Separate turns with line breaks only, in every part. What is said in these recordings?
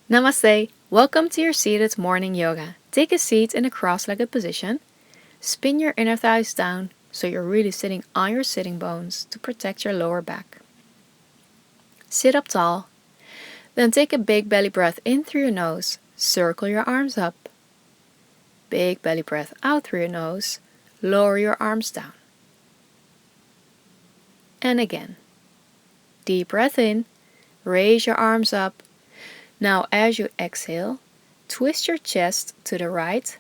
Namaste. Welcome to your seated morning yoga. Take a seat in a cross-legged position. Spin your inner thighs down so you're really sitting on your sitting bones to protect your lower back. Sit up tall. Then take a big belly breath in through your nose. Circle your arms up. Big belly breath out through your nose. Lower your arms down. And again. Deep breath in. Raise your arms up. Now as you exhale, twist your chest to the right.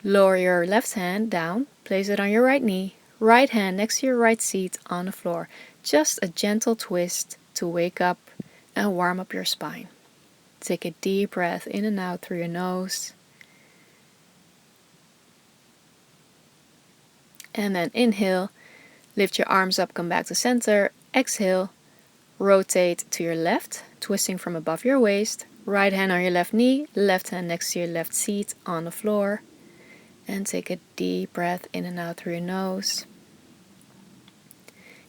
Lower your left hand down. Place it on your right knee. Right hand next to your right seat on the floor. Just a gentle twist to wake up and warm up your spine. Take a deep breath in and out through your nose. And then inhale, lift your arms up, come back to center. Exhale, rotate to your left, twisting from above your waist. Right hand on your left knee, left hand next to your left seat on the floor. And take a deep breath in and out through your nose.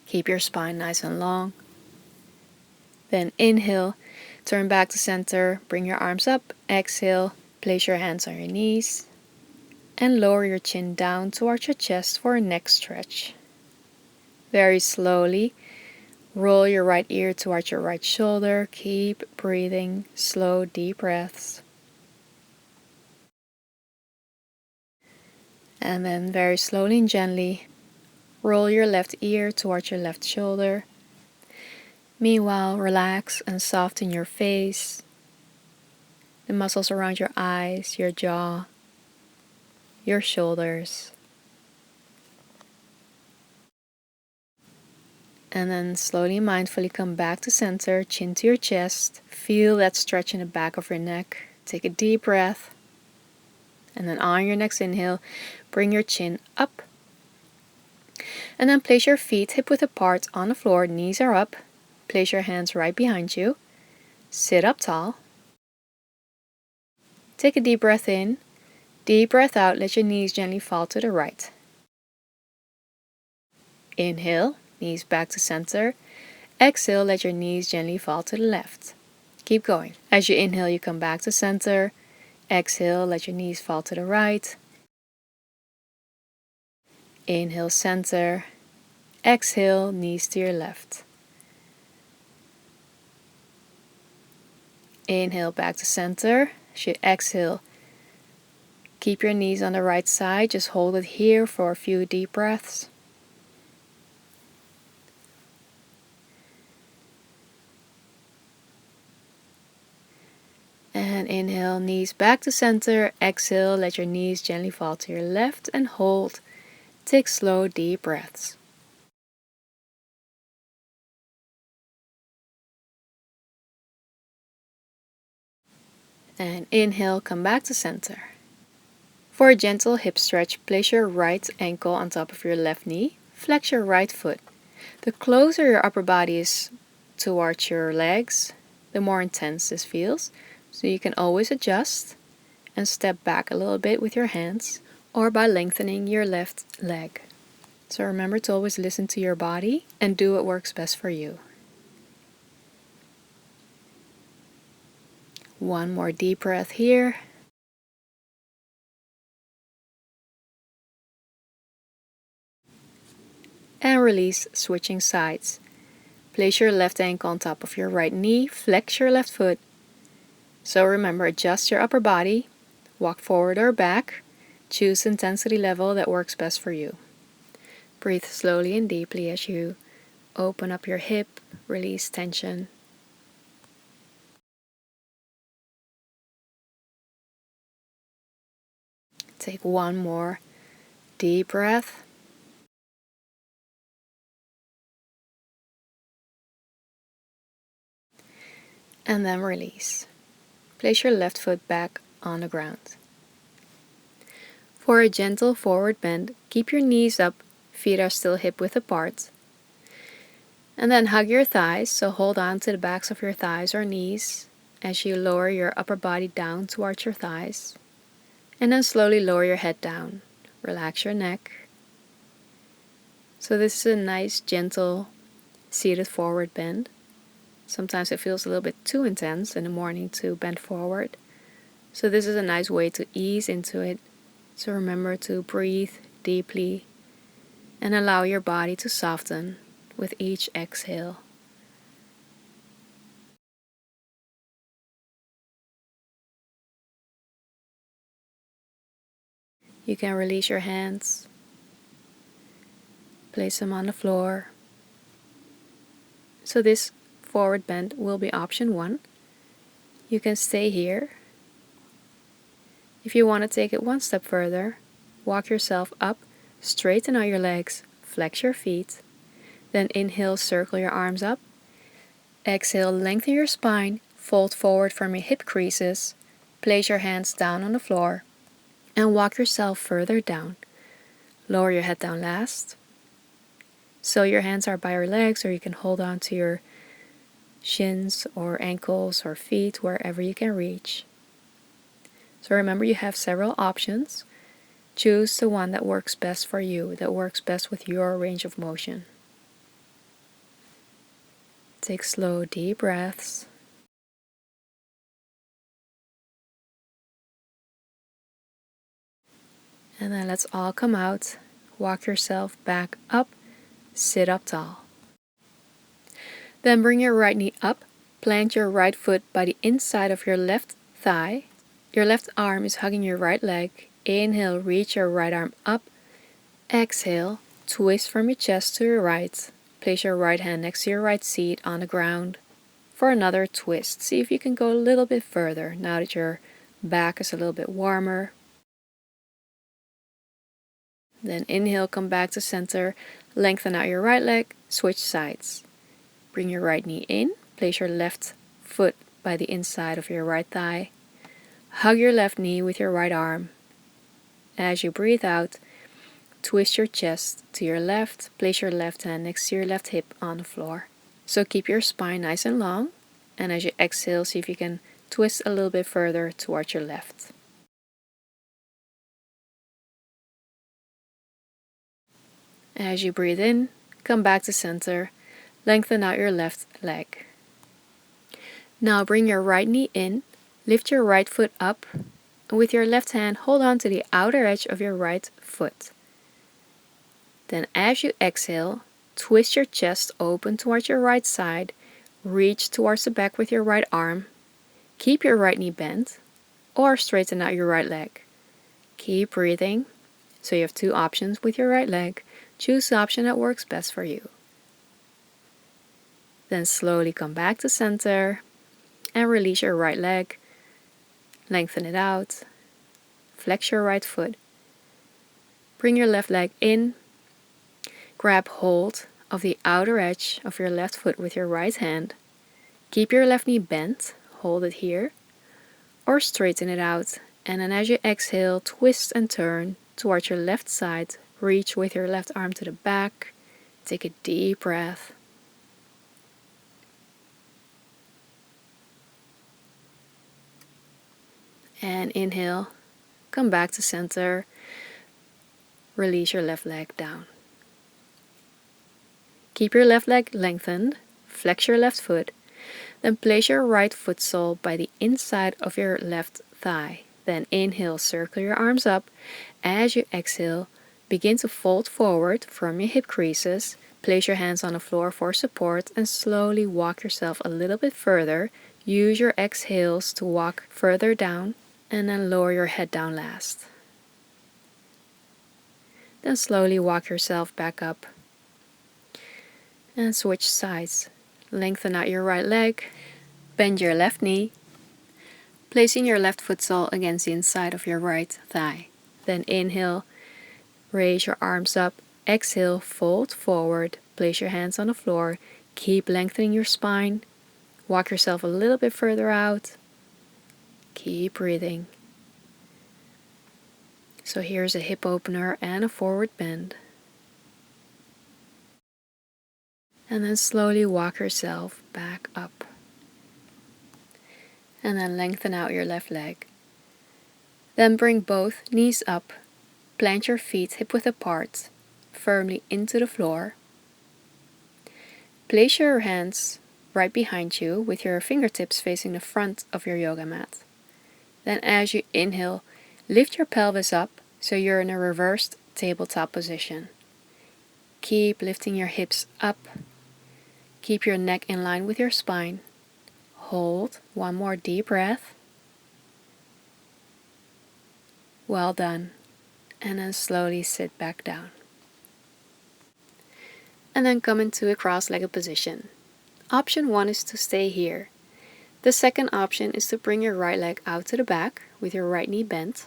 Keep your spine nice and long. Then inhale, turn back to center, bring your arms up. Exhale, place your hands on your knees. And lower your chin down towards your chest for a neck stretch. Very slowly, roll your right ear towards your right shoulder. Keep breathing, slow, deep breaths. And then very slowly and gently, roll your left ear towards your left shoulder. Meanwhile, relax and soften your face, the muscles around your eyes, your jaw, your shoulders. And then slowly, mindfully come back to center, chin to your chest. Feel that stretch in the back of your neck. Take a deep breath. And then on your next inhale, bring your chin up. And then place your feet hip-width apart on the floor, knees are up. Place your hands right behind you. Sit up tall. Take a deep breath in. Deep breath out, let your knees gently fall to the right. Inhale, knees back to center. Exhale, let your knees gently fall to the left. Keep going. As you inhale, you come back to center. Exhale, let your knees fall to the right. Inhale, center. Exhale, knees to your left. Inhale, back to center. As you exhale, keep your knees on the right side. Just hold it here for a few deep breaths. And inhale, knees back to center. Exhale, let your knees gently fall to your left and hold. Take slow, deep breaths. And inhale, come back to center. For a gentle hip stretch, place your right ankle on top of your left knee. Flex your right foot. The closer your upper body is towards your legs, the more intense this feels. So you can always adjust and step back a little bit with your hands or by lengthening your left leg. So remember to always listen to your body and do what works best for you. One more deep breath here. And release, switching sides. Place your left ankle on top of your right knee. Flex your left foot. So remember, adjust your upper body. Walk forward or back. Choose the intensity level that works best for you. Breathe slowly and deeply as you open up your hip, release tension. Take one more deep breath. And then release. Place your left foot back on the ground. For a gentle forward bend, keep your knees up, feet are still hip-width apart. And then hug your thighs, so hold on to the backs of your thighs or knees as you lower your upper body down towards your thighs. And then slowly lower your head down. Relax your neck. So this is a nice, gentle, seated forward bend. Sometimes it feels a little bit too intense in the morning to bend forward. So this is a nice way to ease into it. So remember to breathe deeply and allow your body to soften with each exhale. You can release your hands, place them on the floor. So this forward bend will be option 1. You can stay here. If you want to take it one step further, walk yourself up, straighten out your legs, flex your feet. Then inhale, circle your arms up. Exhale, lengthen your spine, fold forward from your hip creases. Place your hands down on the floor and walk yourself further down. Lower your head down last. So your hands are by your legs, or you can hold on to your shins or ankles or feet, wherever you can reach. So remember, you have several options. Choose the one that works best for you, that works best with your range of motion. Take slow, deep breaths. And then let's all come out. Walk yourself back up. Sit up tall. Then bring your right knee up. Plant your right foot by the inside of your left thigh. Your left arm is hugging your right leg. Inhale, reach your right arm up. Exhale, twist from your chest to your right. Place your right hand next to your right seat on the ground for another twist. See if you can go a little bit further now that your back is a little bit warmer. Then inhale, come back to center, lengthen out your right leg, switch sides. Bring your right knee in, place your left foot by the inside of your right thigh. Hug your left knee with your right arm. As you breathe out, twist your chest to your left, place your left hand next to your left hip on the floor. So keep your spine nice and long, and as you exhale, see if you can twist a little bit further towards your left. As you breathe in, come back to center, lengthen out your left leg. Now bring your right knee in, lift your right foot up, and with your left hand, hold on to the outer edge of your right foot. Then as you exhale, twist your chest open towards your right side, reach towards the back with your right arm, keep your right knee bent, or straighten out your right leg. Keep breathing. So you have 2 options with your right leg. Choose the option that works best for you. Then slowly come back to center and release your right leg. Lengthen it out. Flex your right foot. Bring your left leg in. Grab hold of the outer edge of your left foot with your right hand. Keep your left knee bent. Hold it here. Or straighten it out. And then as you exhale, twist and turn towards your left side. Reach with your left arm to the back. Take a deep breath. And inhale. Come back to center. Release your left leg down. Keep your left leg lengthened. Flex your left foot. Then place your right foot sole by the inside of your left thigh. Then inhale, circle your arms up. As you exhale, begin to fold forward from your hip creases. Place your hands on the floor for support and slowly walk yourself a little bit further. Use your exhales to walk further down and then lower your head down last. Then slowly walk yourself back up and switch sides. Lengthen out your right leg, bend your left knee, placing your left foot sole against the inside of your right thigh. Then inhale, raise your arms up, exhale, fold forward, place your hands on the floor, keep lengthening your spine, walk yourself a little bit further out, keep breathing. So here's a hip opener and a forward bend. And then slowly walk yourself back up. And then lengthen out your left leg. Then bring both knees up. Plant your feet hip-width apart, firmly into the floor. Place your hands right behind you with your fingertips facing the front of your yoga mat. Then as you inhale, lift your pelvis up so you're in a reversed tabletop position. Keep lifting your hips up. Keep your neck in line with your spine. Hold one more deep breath. Well done. And then slowly sit back down. And then come into a cross-legged position. Option 1 is to stay here. The second option is to bring your right leg out to the back with your right knee bent.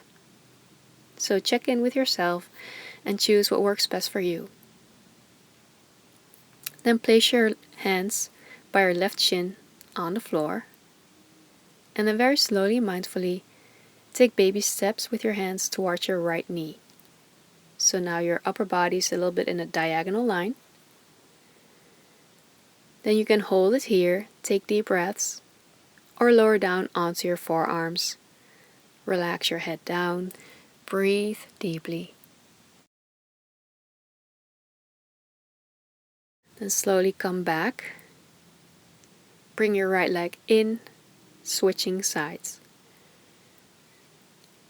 So check in with yourself and choose what works best for you. Then place your hands by your left shin on the floor. And then very slowly, mindfully, take baby steps with your hands towards your right knee. So now your upper body is a little bit in a diagonal line. Then you can hold it here, take deep breaths, or lower down onto your forearms. Relax your head down, breathe deeply. Then slowly come back. Bring your right leg in, switching sides.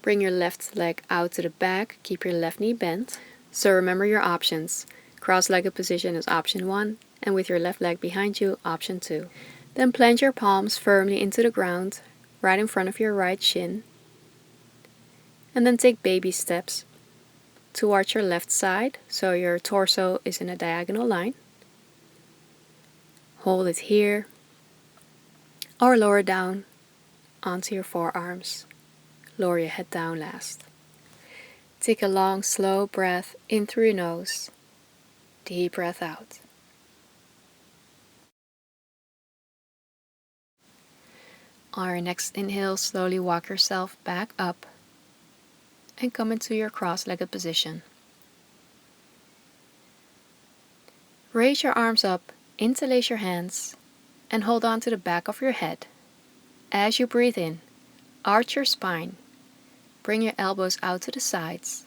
Bring your left leg out to the back, keep your left knee bent. So remember your options. Cross-legged position is option 1, and with your left leg behind you, option 2. Then plant your palms firmly into the ground, right in front of your right shin. And then take baby steps towards your left side, so your torso is in a diagonal line. Hold it here, or lower down onto your forearms. Lower your head down last. Take a long, slow breath in through your nose. Deep breath out. On your next inhale, slowly walk yourself back up and come into your cross-legged position. Raise your arms up, interlace your hands, and hold on to the back of your head. As you breathe in, arch your spine. Bring your elbows out to the sides.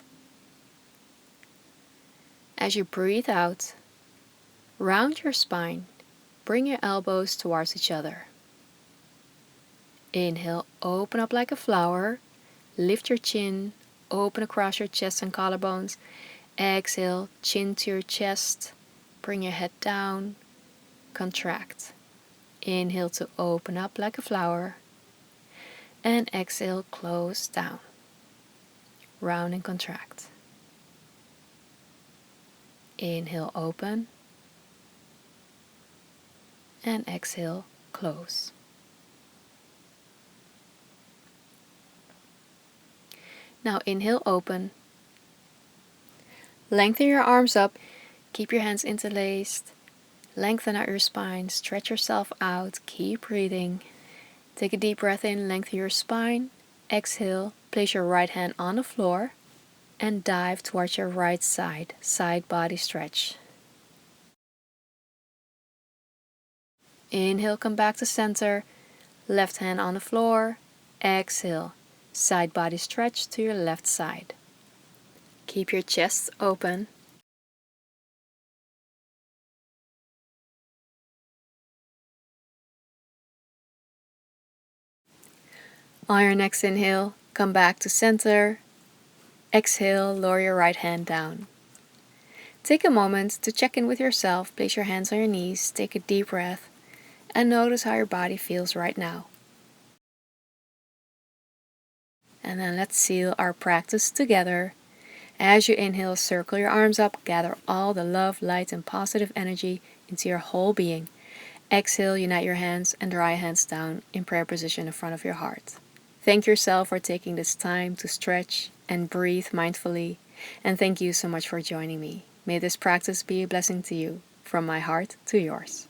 As you breathe out, round your spine. Bring your elbows towards each other. Inhale, open up like a flower. Lift your chin, open across your chest and collarbones. Exhale, chin to your chest. Bring your head down. Contract. Inhale to open up like a flower. And exhale, close down. Round and contract. Inhale, open. And exhale, close. Now inhale, open. Lengthen your arms up. Keep your hands interlaced. Lengthen out your spine. Stretch yourself out. Keep breathing. Take a deep breath in. Lengthen your spine. Exhale. Place your right hand on the floor. And dive towards your right side. Side body stretch. Inhale, come back to center. Left hand on the floor. Exhale. Side body stretch to your left side. Keep your chest open. On your next inhale, come back to center. Exhale, lower your right hand down. Take a moment to check in with yourself. Place your hands on your knees, take a deep breath, and notice how your body feels right now. And then let's seal our practice together. As you inhale, circle your arms up, gather all the love, light, and positive energy into your whole being. Exhale, unite your hands and draw your hands down in prayer position in front of your heart. Thank yourself for taking this time to stretch and breathe mindfully. And thank you so much for joining me. May this practice be a blessing to you, from my heart to yours.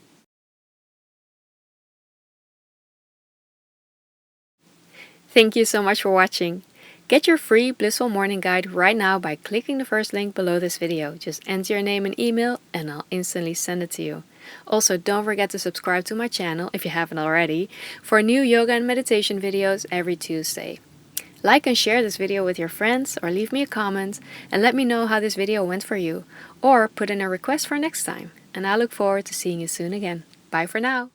Thank you so much for watching. Get your free Blissful Morning Guide right now by clicking the first link below this video. Just enter your name and email and I'll instantly send it to you. Also, don't forget to subscribe to my channel if you haven't already for new yoga and meditation videos every Tuesday. Like and share this video with your friends or leave me a comment and let me know how this video went for you, or put in a request for next time. And I look forward to seeing you soon again. Bye for now.